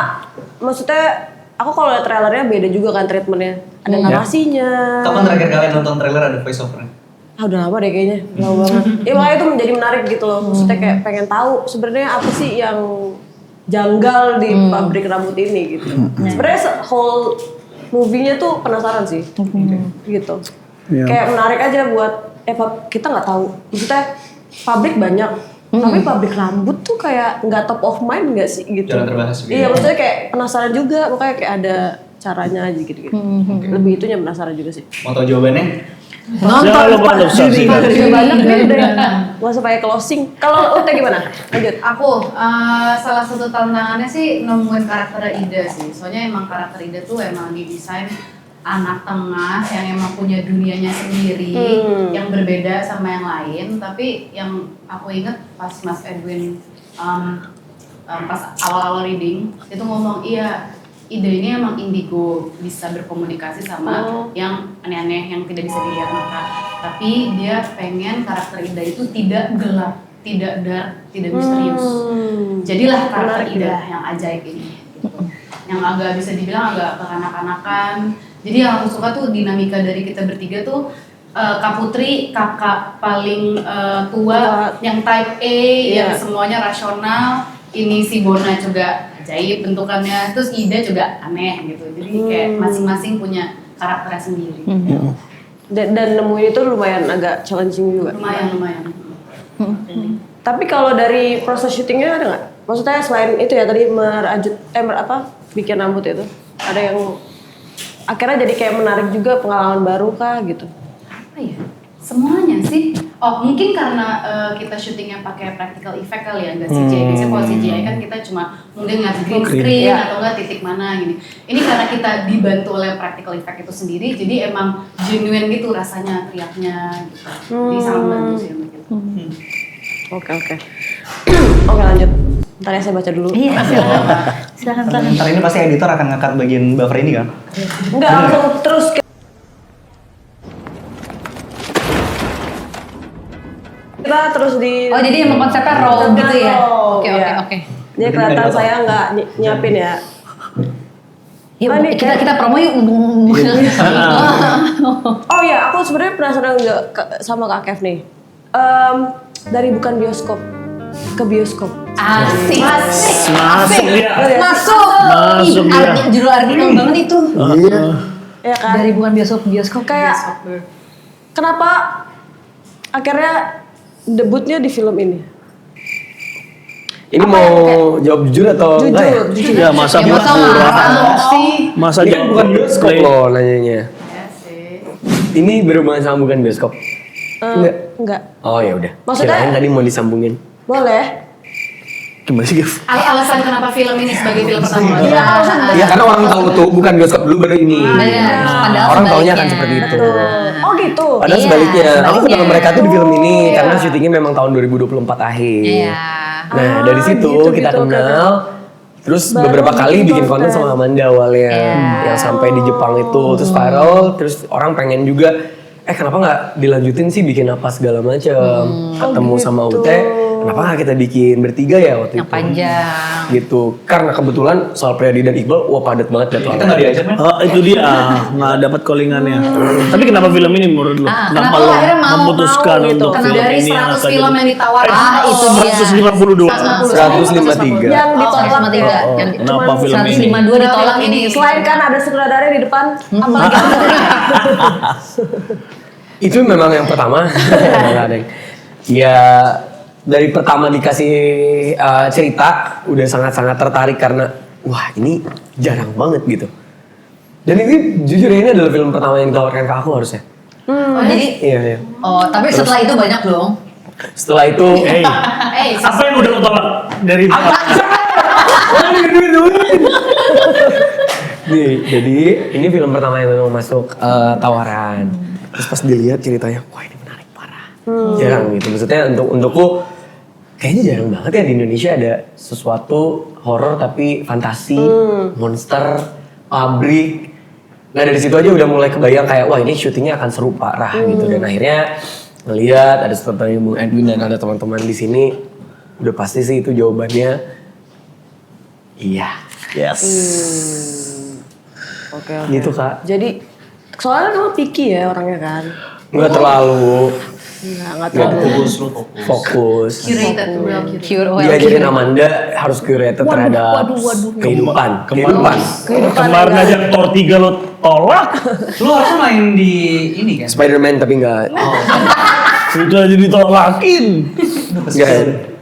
maksudnya aku kalau lihat trailernya beda juga kan treatmentnya. Ada narasinya. Kapan terakhir kalian nonton trailer ada voice over? Udah lama deh kayaknya, lama banget. Ya makanya itu menjadi menarik gitu loh. Maksudnya kayak pengen tahu sebenarnya apa sih yang janggal di pabrik rambut ini gitu. Sebenarnya whole movie-nya tuh penasaran sih. Gitu. Kayak menarik aja buat kita nggak tahu. Maksudnya pabrik banyak, tapi pabrik rambut tuh kayak nggak top of mind nggak sih gitu. Jarang terbahas juga. Iya, maksudnya kayak penasaran juga, makanya kayak ada caranya aja gitu-gitu. Lebih itunya penasaran juga sih. Mau tahu jawabannya? Jangan lupa untuk subscribe. Udah banyak nih udah. Gak usah pakai closing. Kalau Ute gimana? Lanjut. Aku salah satu tantangannya sih nemuin karakter Ida sih. Soalnya emang karakter Ida tuh emang didesain anak tengah yang emang punya dunianya sendiri yang berbeda sama yang lain. Tapi yang aku inget pas Mas Edwin pas awal-awal reading itu ngomong iya ide ini emang indigo bisa berkomunikasi sama yang aneh-aneh yang tidak bisa dilihat mata, tapi dia pengen karakter Ida itu tidak gelap, tidak dark, tidak misterius. Jadilah karakter Ida yang ajaib ini, gitu. Yang agak bisa dibilang agak kekanak-kanakan. Jadi yang aku suka tuh dinamika dari kita bertiga tuh Kak Putri kakak paling tua yang type A, yang semuanya rasional. Ini si Bona juga ajaib bentukannya, terus Ida juga aneh gitu. Jadi kayak masing-masing punya karakternya sendiri. Dan nemuin itu lumayan agak challenging juga. Lumayan. Tapi kalau dari proses syutingnya ada nggak? Maksudnya selain itu ya tadi bikin rambut itu, ada yang akhirnya jadi kayak menarik juga, pengalaman baru kah gitu? Apa ya? Semuanya sih. Oh mungkin karena kita syutingnya pakai practical effect kali ya, nggak CGI. Biasanya kalau CGI kan kita cuma mungkin nggak green screen atau nggak titik mana gini. Ini karena kita dibantu oleh practical effect itu sendiri, jadi emang genuine gitu rasanya teriaknya gitu. Jadi sangat membantu sih untuk kita. Oke. Oke lanjut. Ntar ya saya baca dulu. Iya, silakan. Ntar ini pasti editor akan ngangkat bagian buffer ini kan? Enggak, langsung terus. Kita terus di. Oh jadi emang konsepnya raw gitu ya? Oke. Jadi kelihatan saya nggak nyiapin ya. Ya kita promo yuk. Oh ya, aku sebenarnya penasaran sama Kak Kev nih. Dari bukan bioskop ke bioskop. Asik. Masuk dia. Masuk dia. Judul artikel banget itu. Ya kan? Dari bukan bioskop Kayak kenapa akhirnya debutnya di film ini? Ini mau jawab jujur atau enggak ya? Jujur. Ya masa Ya, masa Ini kan bukan bioskop play. loh nanyanya. Ya sih. Ini berhubungan sama bukan bioskop? Enggak. Oh ya udah. Maksudnya- Kirain tadi mau disambungin. Boleh. Gimana sih, Gif? Alasan kenapa film ini sebagai film pertama? Iya karena orang tahu tuh bukan bioskop dulu baru ini. Padahal Orang taunya sebaliknya. kan seperti itu. Oh gitu. Padahal Iya, sebaliknya. Aku sebaliknya. kenal mereka tuh di film ini karena syutingnya memang tahun 2024 akhir. Iya. Nah dari situ gitu, kita gitu, kenal. Terus Baru beberapa kali bikin bikin konten konten. sama Amanda awalnya yang sampai di Jepang itu terus viral. Terus orang pengen juga kenapa nggak dilanjutin sih bikin apa segala macam. Ketemu sama Ute, kenapa nggak kita bikin bertiga ya waktu Yang itu. panjang. Gitu. Karena kebetulan soal Priadi dan Iqbal, wah padat banget Kita jadwalnya. nggak diajak kan? Itu dia nggak dapat callingannya. Tapi kenapa film ini menurut lo? Kenapa kenapa lo akhirnya mau memutuskan gitu? untuk Karena film dari ini yang 100 akan film yang ditawarkan. Itu dia. 152. 153. Yang ditolak sama tiga. ya. Yang Kenapa film ini? 152 ditolak ini. Selain kan ada sutradara di depan, apalagi Itu memang yang pertama. Nggak ada yang- Ya dari pertama dikasih cerita udah sangat-sangat tertarik karena wah ini jarang banget gitu. Dan ini jujur ini adalah film pertama yang ditawarkan ke aku harusnya. Oh jadi. Iya. Oh tapi setelah itu banyak dong. Setelah itu Apa yang udah lo tolak dari nih, jadi ini film pertama yang memang masuk tawaran. Terus pas dilihat ceritanya, wah ini menarik parah. Jarang gitu. Maksudnya untukku kayaknya jarang banget ya di Indonesia ada sesuatu horor tapi fantasi, monster, pabrik. Nah dari situ aja udah mulai kebayang kayak wah ini syutingnya akan seru parah gitu. Dan akhirnya ngelihat ada sutradara Bung Edwin dan ada teman-teman di sini, udah pasti sih itu jawabannya iya. Yes. Oke. Gitu kak. Jadi soalnya kamu picky ya orangnya kan. Nggak terlalu Nggak terlalu. Fokus lu fokus. fokus. Curated, real curated. Diajarin Amanda harus curated terhadap kehidupan. Kehidupan. Kemarin ya, aja Thor 3 lo tolak. Lu harusnya main di ini kan? Spider-Man tapi nggak. Itu aja ditolakin. Nggak.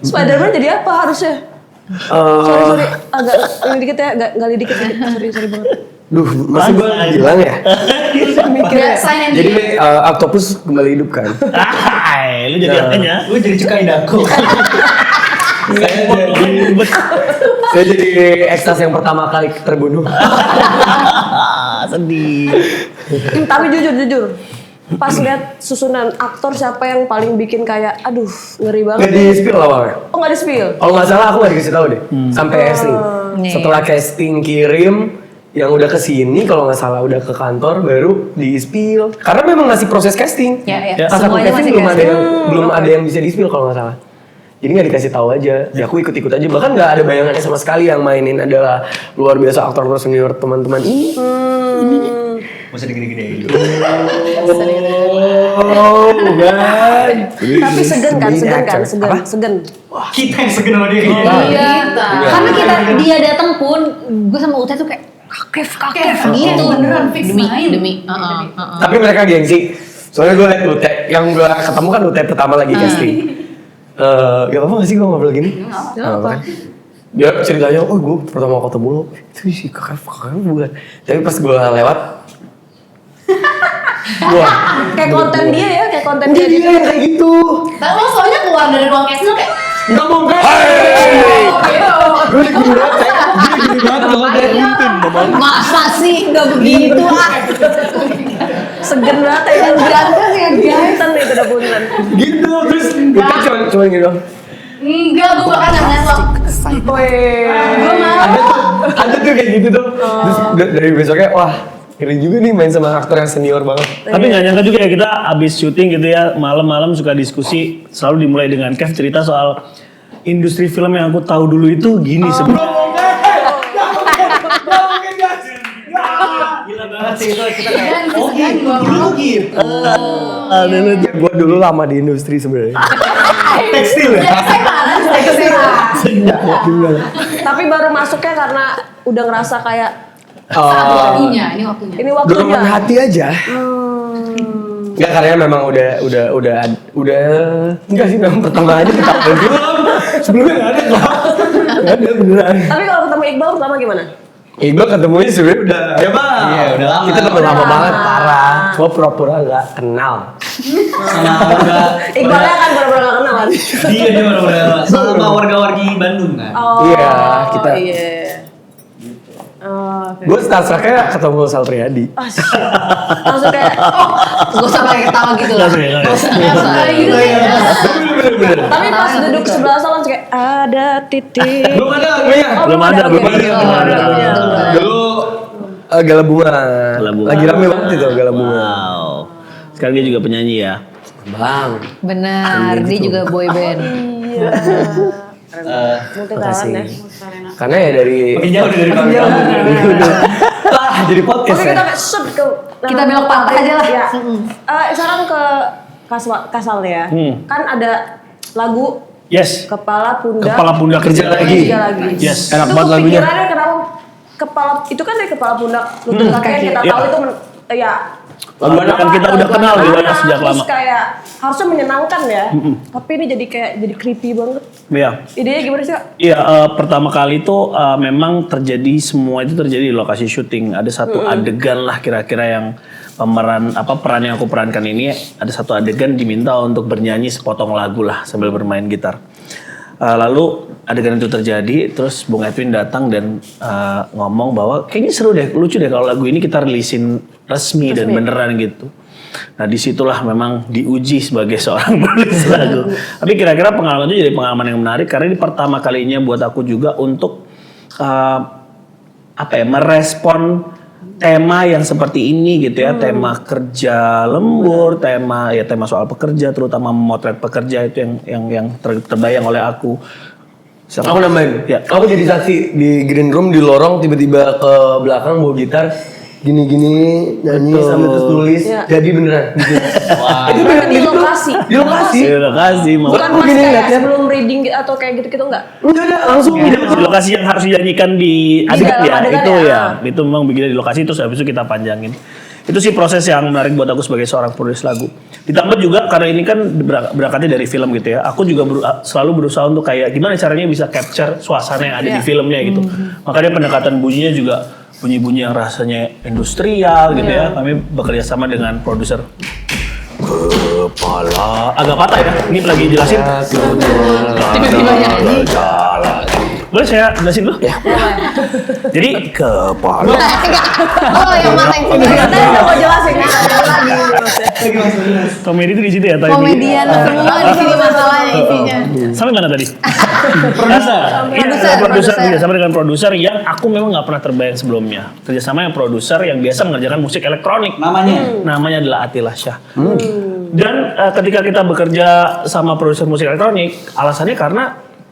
Spiderman jadi apa harusnya? Sorry, agak ini dikit ya, nggak dikit. Sorry banget. Duh, masih gue bilang ya. Mikir ya. Sign and Jadi Octopus kembali hidup kan. Hai, lu jadi apanya? Lu jadi cukai daku. Saya jadi ekstase yang pertama kali terbunuh. Sedih. Tapi jujur, pas lihat susunan aktor siapa yang paling bikin kayak aduh ngeri Nggak banget. di spill awalnya. Oh nggak di spill? Kalau nggak salah aku nggak dikasih tahu deh. Sampai casting. Setelah casting kirim, yang udah kesini kalau nggak salah udah ke kantor baru di spill. Karena memang masih proses casting. Ya. Pas aku Semuanya casting masih belum ada yang bisa di spill kalau nggak salah. Jadi nggak dikasih tahu aja. Ya aku ikut-ikut aja. Bahkan nggak ada bayangannya sama sekali yang mainin adalah luar biasa aktor senior teman-teman ini. Mau sedih gede-gede. Oh, bukan. Tapi segen kan, segen. Wah, kita yang segen sama dia. Iya. Karena dia datang pun gue sama Uta tuh kayak kakef gitu. Beneran fix main. Demi. Tapi mereka gengsi. Soalnya gue liat Ute, yang gue ketemu kan Ute pertama lagi casting. Gak apa-apa gak sih gue ngobrol gini? Gak apa-apa. Dia ceritanya, oh gue pertama ketemu lo, itu si kakak bukan. Tapi pas gue lewat, wah. Kayak konten dia ya, kayak konten Dia dia. yang kayak gitu. Tapi lo soalnya keluar dari ruang casting kayak Gak mau kan? Gue gini banget. Masa sih nggak begitu ah? Segen banget ya. Ganteng ya guys. Punten itu udah punten. Gitu, terus Ute cuma gini doang. enggak, gue bakal nanya lo. Gue mau. Ada tuh kayak gitu tuh. Terus dari besoknya, wah keren juga nih main sama aktor yang senior banget. Tapi nggak nyangka juga ya kita abis syuting gitu ya malam-malam suka diskusi selalu dimulai dengan Kev cerita soal industri film yang aku tahu dulu itu gini sebenarnya. Gila banget sih itu kita Dan kayak segan gue mau. Gue dulu lama di industri sebenarnya. tekstil ya. Tapi baru masuknya karena udah ngerasa kayak Waktunya, ini waktunya. ini Dorongan waktunya. hati aja. Enggak karena memang udah enggak sih memang pertama aja kita belum. Sebelumnya enggak ada kok. Enggak ada beneran. Tapi kalau ketemu Iqbal pertama gimana? Iqbal ketemunya sebenarnya udah Iya, Bang. Iya, udah lama. Kita teman lama banget parah. Gua pura-pura enggak kenal. Sama warga. Iqbalnya kan benar-benar gak kenal kan? Dia benar-benar sama warga-wargi Bandung kan. Oh, Iya, kita. Iya. Oh, oke. Gue starstrucknya ketemu Sal Priadi. Ah, shit. Langsung kayak Gak usah pakai ketawa gitu lah. Langsung ya, Gak usah gitu ya. Bener-bener. tapi pas duduk sebelah Sal langsung kayak ada titik. Belum ada lagunya. Oh, Belum ada, oke. belum ada. Iya. Dulu Gala Bunga. Gala Bunga. Lagi rame banget itu Gala Bunga. Wow. Sekarang dia juga penyanyi ya. Bang. Benar, dia juga boy band. Iya. Multi talent ya. Karena ya dari makin jauh dari kawan-kawan. jadi podcast Oke ya. kita kayak shoot ke Kita belok pantai aja lah. Ya. Sekarang ke Kasal ya. Kan ada lagu Yes. Kepala Pundak. Kepala Pundak Kerja Lagi. Yes. Enak Itu banget lagunya. kepikirannya kenapa kepala itu kan dari kepala pundak lutut kaki yang kita Iya. tahu itu ya Lagu anak kan kita udah kenal lagu gitu ya anak, sejak terus lama. kayak harusnya menyenangkan ya. Tapi ini jadi kayak jadi creepy banget. Iya. Idenya gimana sih, Kak? Iya, pertama kali tuh memang terjadi semua itu terjadi di lokasi syuting. Ada satu adegan lah kira-kira yang peran yang aku perankan ini ada satu adegan diminta untuk bernyanyi sepotong lagu lah sambil bermain gitar. Lalu adegan itu terjadi, terus Bung Edwin datang dan ngomong bahwa kayaknya seru deh, lucu deh kalau lagu ini kita rilisin resmi dan beneran gitu. Nah disitulah memang diuji sebagai seorang penulis lagu. Tapi kira-kira pengalaman itu jadi pengalaman yang menarik karena ini pertama kalinya buat aku juga untuk merespon tema yang seperti ini gitu ya, tema kerja lembur, tema soal pekerja, terutama memotret pekerja itu yang terbayang oleh aku. Aku nambahin. Ya. Aku jadi saksi di green room di lorong tiba-tiba ke belakang bawa gitar gini-gini nyanyi sambil terus tulis Ya. jadi beneran. wah. Itu Bener di lokasi. Di lokasi. Terima kasih. Bukan Aku pas gini kayak liatnya. sebelum reading atau kayak gitu-gitu enggak? Enggak ada langsung Di lokasi yang harus dinyanyikan di adegan dalam ya, adegan itu ya. ya, itu memang begini di lokasi terus habis itu kita panjangin. Itu sih proses yang menarik buat aku sebagai seorang penulis lagu. Ditambah juga karena ini kan berangkatnya dari film gitu ya. Aku juga selalu berusaha untuk kayak gimana caranya bisa capture suasana yang ada di filmnya gitu. Makanya pendekatan bunyinya juga bunyi-bunyi yang rasanya industrial gitu ya. Kami bekerja sama dengan produser. Kepala agak patah ya. Ini lagi jelasin. Tiba-tiba nyanyi. boleh saya jelasin dulu? Ya. Jadi kepala. Oh, yang mana yang sini? Kita udah mau jelasin lagi. Komedi itu di situ ya tadi. Komedian semua di sini masalahnya isinya. Sampai mana tadi? Produser. Kerjasama dengan produser yang aku memang nggak pernah terbayang sebelumnya. Kerjasama yang produser yang biasa mengerjakan musik elektronik. Namanya adalah Attila Syah. Dan ketika kita bekerja sama produser musik elektronik, alasannya karena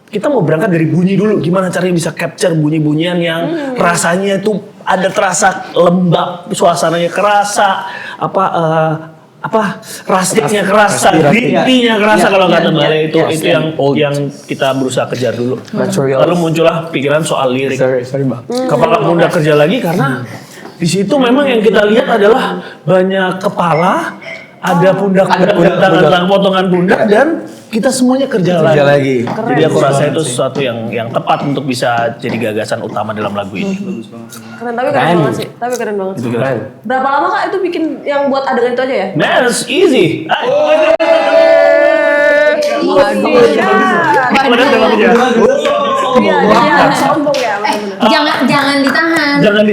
kita mau berangkat dari bunyi dulu. Gimana caranya bisa capture bunyi-bunyian yang rasanya itu ada terasa lembab, suasananya kerasa, rustiknya kerasa, gritty-nya kerasa kalau kata Bale itu yang kita berusaha kejar dulu. Lalu muncullah pikiran soal lirik. Sorry bang. Kepala pundak kerja lagi karena di situ memang yang kita lihat adalah banyak kepala, ada pundak, tangan, potongan pundak dan kita semuanya kerja lagi. Jadi aku rasa itu sesuatu yang tepat untuk bisa jadi gagasan utama dalam lagu ini. Keren, tapi keren banget sih. Tapi keren banget. Itu keren. Berapa lama Kak itu bikin yang buat adegan itu aja ya? That's easy. Iya, jadi sombong ya. Jangan ditahan. Jangan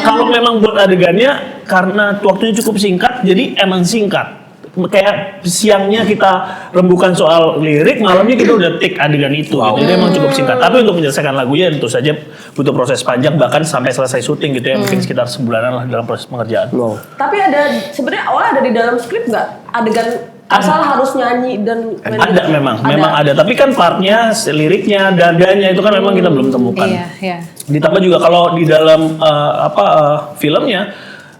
kalau memang buat adegannya karena waktunya cukup singkat, jadi emang singkat. Kayak siangnya kita rembukan soal lirik, malamnya kita udah take adegan itu. Gitu. Jadi emang cukup singkat. Tapi untuk menyelesaikan lagunya tentu saja butuh proses panjang, bahkan sampai selesai syuting gitu ya, mungkin sekitar sebulanan lah dalam proses pengerjaan. Tapi ada sebenarnya awalnya ada di dalam skrip nggak adegan asal harus nyanyi dan ada memang ada. Tapi kan partnya, liriknya, dadanya itu kan memang kita belum temukan. Iya. Ditambah juga kalau di dalam filmnya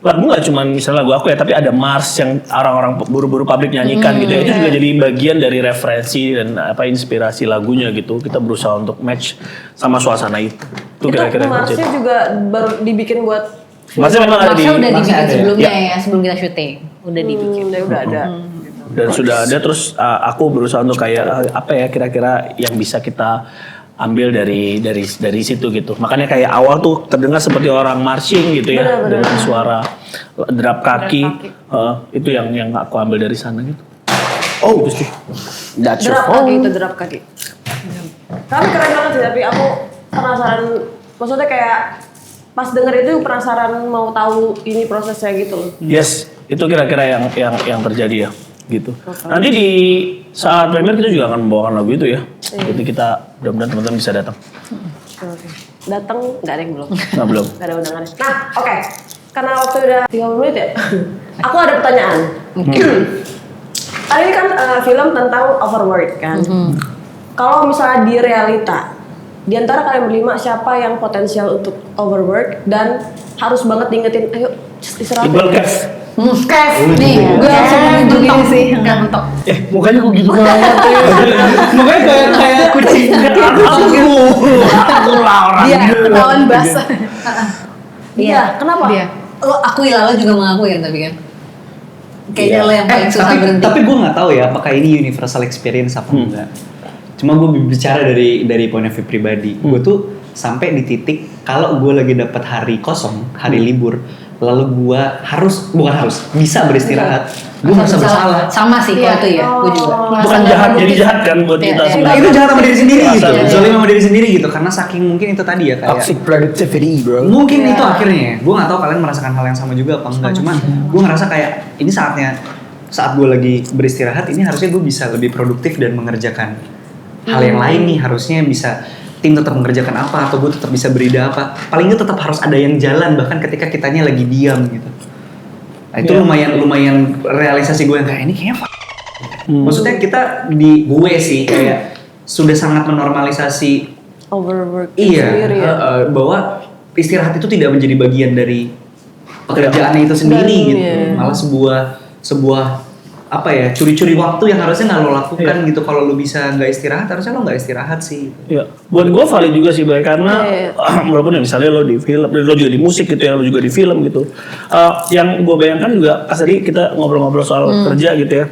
lagu nggak cuma misalnya lagu aku ya, tapi ada Mars yang orang-orang buru-buru pabrik nyanyikan gitu ya. Itu juga jadi bagian dari referensi dan inspirasi lagunya gitu. Kita berusaha untuk match sama suasana itu. Itu kira-kira Marsnya juga baru dibikin buat Marsnya memang ada di. Marsnya udah dibikin sebelumnya ya, sebelum kita syuting. Udah dibikin. Udah ada. Dan sudah ada, terus aku berusaha untuk kayak apa ya kira-kira yang bisa kita ambil dari situ gitu. Makanya kayak awal tuh terdengar seperti orang marching gitu ya, dengan suara derap kaki. Itu yang aku ambil dari sana gitu. Oh, gitu sih. Derap kaki. Tapi keren banget sih, tapi aku penasaran, maksudnya kayak pas denger itu penasaran mau tahu ini prosesnya gitu loh. Yes, itu kira-kira yang terjadi ya. Gitu. Nanti di saat premier kita juga akan membawakan lagu itu ya. Jadi kita mudah-mudahan teman-teman bisa datang. Datang nggak ada yang belum? Nah, belum. Nggak ada undangannya. Nah, oke. Karena waktu udah 30 menit ya. Aku ada pertanyaan. Tadi ini kan film tentang overwork kan. Kalau misalnya di realita, di antara kalian berlima siapa yang potensial untuk overwork dan harus banget diingetin, ayo istirahat. Iqbal Kev. Kev, nih, gue langsung menuju gini sih, nggak mentok. Mukanya kok gitu banget ya. Mukanya kayak kucing. Aku lah orang. Dia ketahuan basah. Iya, kenapa? Dia. Lo akui lah, lo juga mengakui kan tapi kan. Kayaknya lo yang paling susah berhenti. Tapi gue nggak tahu ya apakah ini universal experience apa enggak. Cuma gue bicara dari point of view pribadi. Gue tuh sampai di titik kalau gue lagi dapat hari kosong, hari libur, lalu gue bisa beristirahat, gue merasa bersalah. Sama sih kalau itu ya, gue juga. Bukan jahat, jadi jahat kan buat kita sebenarnya. Itu jahat sama diri sendiri gitu, Iya. zalim sama diri sendiri gitu, karena saking mungkin itu tadi ya kayak Toxic productivity bro. mungkin itu akhirnya. Gue nggak tahu kalian merasakan hal yang sama juga apa enggak, cuma gue ngerasa kayak ini saat gue lagi beristirahat ini harusnya gue bisa lebih produktif dan mengerjakan hal yang lain nih, harusnya bisa tim tetap mengerjakan apa atau gue tetap bisa berida apa, paling nggak tetap harus ada yang jalan bahkan ketika kitanya lagi diam gitu. Nah, itu lumayan realisasi gue yang kayak ini kayaknya maksudnya kita gue sih kayak sudah sangat menormalisasi Overwork sendiri ya. bahwa istirahat itu tidak menjadi bagian dari pekerjaannya itu sendiri gitu, malah sebuah apa ya, curi-curi waktu yang harusnya nggak lo lakukan gitu. Kalau lo bisa nggak istirahat, harusnya lo nggak istirahat sih. Iya, buat gue valid juga sih, Bay, karena walaupun ya misalnya lo di film, lo juga di musik gitu ya, lo juga di film gitu. Yang gue bayangkan juga pas tadi kita ngobrol-ngobrol soal kerja gitu ya.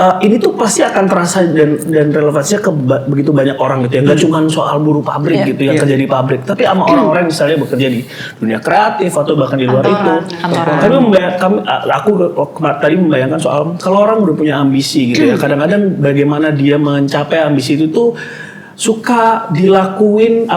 Ini tuh pasti akan terasa dan relevansinya ke begitu banyak orang gitu ya. Gak cuma soal buruh pabrik gitu yang kerja di pabrik, tapi sama orang-orang misalnya bekerja di dunia kreatif atau bahkan di luar itu. Aku tadi membayangkan soal kalau orang udah punya ambisi gitu ya. Kadang-kadang bagaimana dia mencapai ambisi itu tuh suka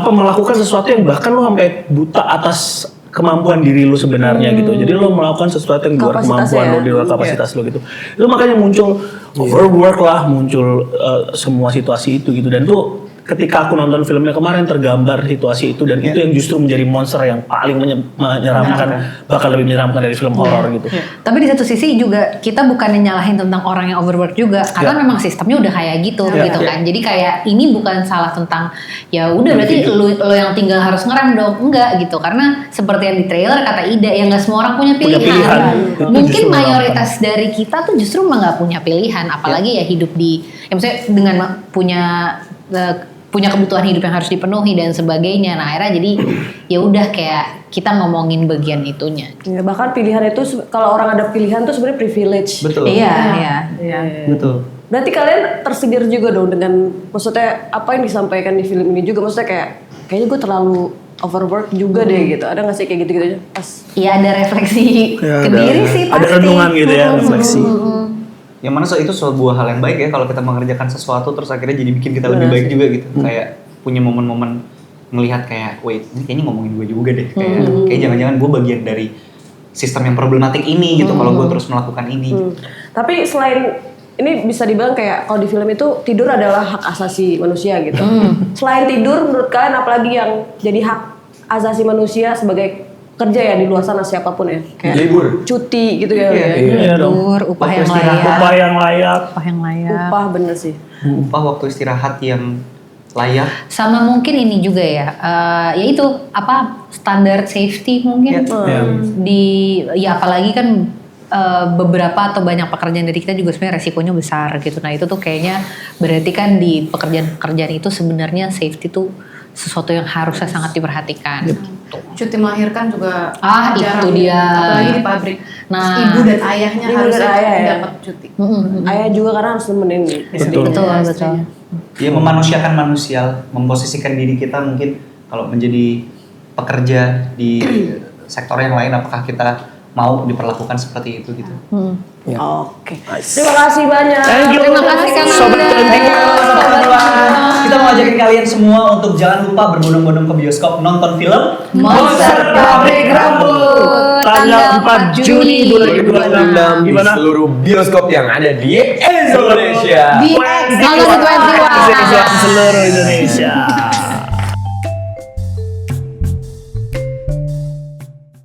melakukan sesuatu yang bahkan lo sampai buta atas kemampuan diri lu sebenarnya gitu. Jadi lo melakukan sesuatu yang di luar kemampuan lo, di luar kapasitas lo gitu. Itu makanya muncul overwork lah, muncul semua situasi itu gitu. Dan tuh ketika aku nonton filmnya kemarin tergambar situasi itu dan itu yang justru menjadi monster yang paling menyeramkan, bakal lebih menyeramkan dari film horor gitu. Tapi di satu sisi juga kita bukannya nyalahin tentang orang yang overwork juga, karena memang sistemnya udah kayak gitu gitu kan. Jadi kayak ini bukan salah tentang ya udah berarti lo yang tinggal harus ngerem dong, enggak gitu. Karena seperti yang di trailer kata Ida, yang nggak semua orang punya pilihan. Mungkin mayoritas dari kita tuh justru mah nggak punya pilihan, apalagi ya hidup di, ya maksudnya dengan punya kebutuhan hidup yang harus dipenuhi dan sebagainya. Nah akhirnya jadi ya udah kayak kita ngomongin bagian itunya. Ya, bahkan pilihan itu kalau orang ada pilihan tuh sebenarnya privilege. Betul. Iya. Betul. Berarti kalian tersindir juga dong dengan maksudnya apa yang disampaikan di film ini juga, maksudnya kayaknya gue terlalu overwork juga deh gitu. Ada nggak sih kayak gitu-gitu pas? Iya ada refleksi ke diri sih pasti. Ada renungan gitu ya, refleksi. Yang mana itu sebuah hal yang baik ya kalau kita mengerjakan sesuatu terus akhirnya jadi bikin kita lebih baik juga gitu. Kayak punya momen-momen ngelihat kayak, wait, ini kayaknya ngomongin gue juga deh. Kayak jangan-jangan gue bagian dari sistem yang problematik ini gitu kalau gue terus melakukan ini. Tapi selain ini bisa dibilang kayak kalau di film itu tidur adalah hak asasi manusia gitu. Selain tidur, menurut kalian apalagi yang jadi hak asasi manusia sebagai kerja ya di luar sana siapapun ya, kayak libur, cuti gitu ya. Iya dong. Upah yang layak. Upah yang layak. Upah bener sih. Upah waktu istirahat yang layak. Sama mungkin ini juga ya, yaitu apa standar safety mungkin ya apalagi kan beberapa atau banyak pekerjaan dari kita juga sebenarnya resikonya besar gitu. Nah itu tuh kayaknya berarti kan di pekerjaan itu sebenarnya safety tuh sesuatu yang harusnya sangat diperhatikan. Cuti melahirkan juga itu dia. Apalagi di pabrik. Nah, ibu dan ayahnya harus dapat cuti. Ayah juga karena harus nemenin istri. Betul. Ya memanusiakan manusia, memposisikan diri kita mungkin kalau menjadi pekerja di sektor yang lain, apakah kita mau diperlakukan seperti itu gitu. Oke. Terima kasih banyak. Terima kasih Kang Kita mau ajakin kalian semua untuk jangan lupa berbondong-bondong ke bioskop nonton film Monster Pabrik Rambut tanggal 4 Juni 2026 di seluruh bioskop yang ada di Indonesia. BX Tanggal 21 seluruh Indonesia.